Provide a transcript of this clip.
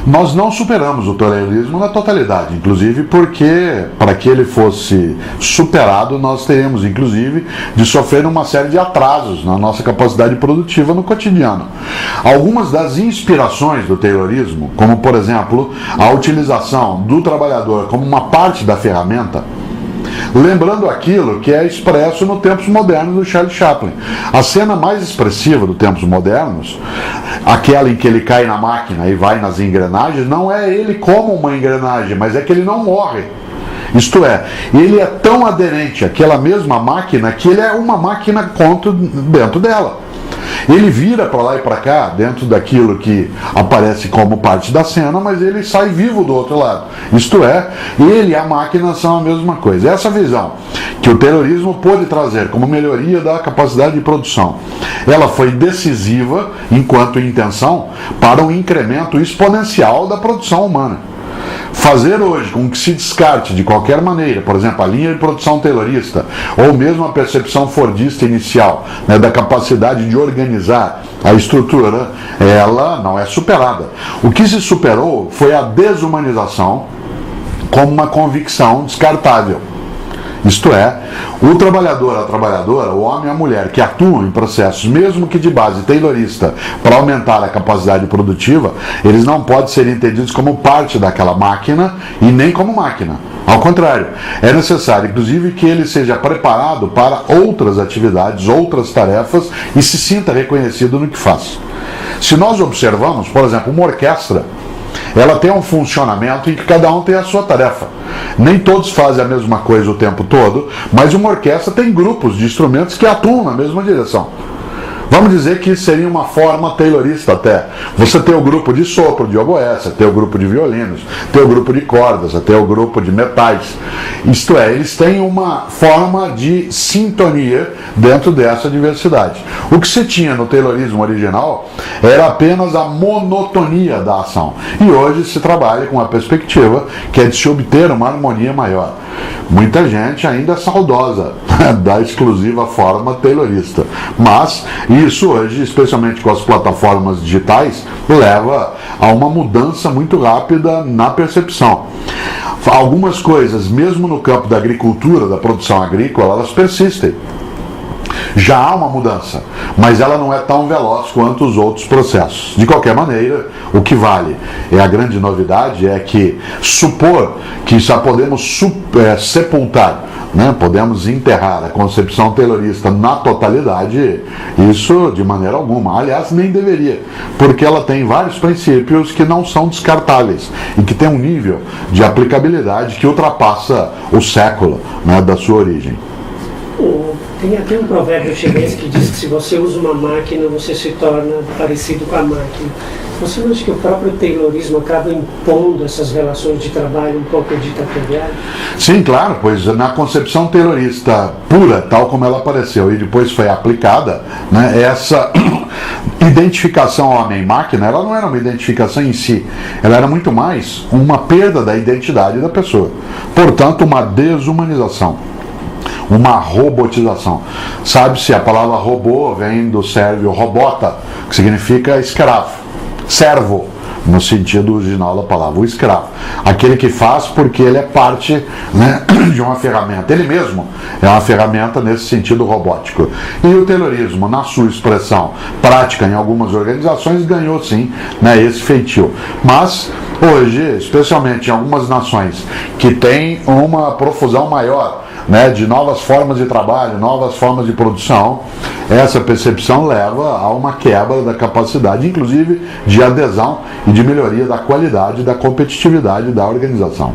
Nós não superamos o taylorismo na totalidade, inclusive porque, para que ele fosse superado, nós teríamos, inclusive, de sofrer uma série de atrasos na nossa capacidade produtiva no cotidiano. Algumas das inspirações do taylorismo, como, por exemplo, a utilização do trabalhador como uma parte da ferramenta, lembrando aquilo que é expresso no Tempos Modernos do Charlie Chaplin. A cena mais expressiva do Tempos Modernos, aquela em que ele cai na máquina e vai nas engrenagens, não é ele como uma engrenagem, mas é que ele não morre. Isto é, ele é tão aderente àquela mesma máquina que ele é uma máquina dentro dela. Ele vira para lá e para cá, dentro daquilo que aparece como parte da cena, mas ele sai vivo do outro lado. Isto é, ele e a máquina são a mesma coisa. Essa visão que o taylorismo pôde trazer como melhoria da capacidade de produção, ela foi decisiva, enquanto intenção, para um incremento exponencial da produção humana. Fazer hoje com que se descarte de qualquer maneira, por exemplo, a linha de produção taylorista, ou mesmo a percepção fordista inicial, né, da capacidade de organizar a estrutura, ela não é superada. O que se superou foi a desumanização como uma convicção descartável. Isto é, o trabalhador, a trabalhadora, o homem e a mulher que atuam em processos, mesmo que de base taylorista, para aumentar a capacidade produtiva, eles não podem ser entendidos como parte daquela máquina e nem como máquina. Ao contrário, é necessário, inclusive, que ele seja preparado para outras atividades, outras tarefas e se sinta reconhecido no que faz. Se nós observamos, por exemplo, uma orquestra, ela tem um funcionamento em que cada um tem a sua tarefa. Nem todos fazem a mesma coisa o tempo todo, mas uma orquestra tem grupos de instrumentos que atuam na mesma direção. Vamos dizer que seria uma forma taylorista até. Você tem o grupo de sopro, de oboé, você tem o grupo de violinos, tem o grupo de cordas, você tem o grupo de metais. Isto é, eles têm uma forma de sintonia dentro dessa diversidade. O que se tinha no taylorismo original era apenas a monotonia da ação. E hoje se trabalha com a perspectiva que é de se obter uma harmonia maior. Muita gente ainda é saudosa da exclusiva forma taylorista, mas isso hoje, especialmente com as plataformas digitais, leva a uma mudança muito rápida na percepção. Algumas coisas, mesmo no campo da agricultura, da produção agrícola, elas persistem. Já há uma mudança, mas ela não é tão veloz quanto os outros processos. De qualquer maneira, o que vale, a grande novidade é que supor que já podemos sepultar, né, podemos enterrar a concepção taylorista na totalidade, isso de maneira alguma. Aliás, nem deveria, porque ela tem vários princípios que não são descartáveis e que tem um nível de aplicabilidade que ultrapassa o século, né, da sua origem. Tem até um provérbio chinês que diz que se você usa uma máquina, você se torna parecido com a máquina. Você não acha que o próprio taylorismo acaba impondo essas relações de trabalho um pouco ditatoriais? Sim, claro, pois na concepção taylorista pura, tal como ela apareceu e depois foi aplicada, né, essa identificação homem-máquina, ela não era uma identificação em si, ela era muito mais uma perda da identidade da pessoa. Portanto, uma desumanização, uma robotização. Sabe-se, a palavra robô vem do sérvio robota, que significa escravo, servo, no sentido original da palavra, o escravo. Aquele que faz porque ele é parte, né, de uma ferramenta. Ele mesmo é uma ferramenta nesse sentido robótico. E o taylorismo, na sua expressão prática em algumas organizações, ganhou sim, né, esse feitio. Mas hoje, especialmente em algumas nações que têm uma profusão maior, né, de novas formas de trabalho, novas formas de produção, essa percepção leva a uma quebra da capacidade, inclusive de adesão e de melhoria da qualidade e da competitividade da organização.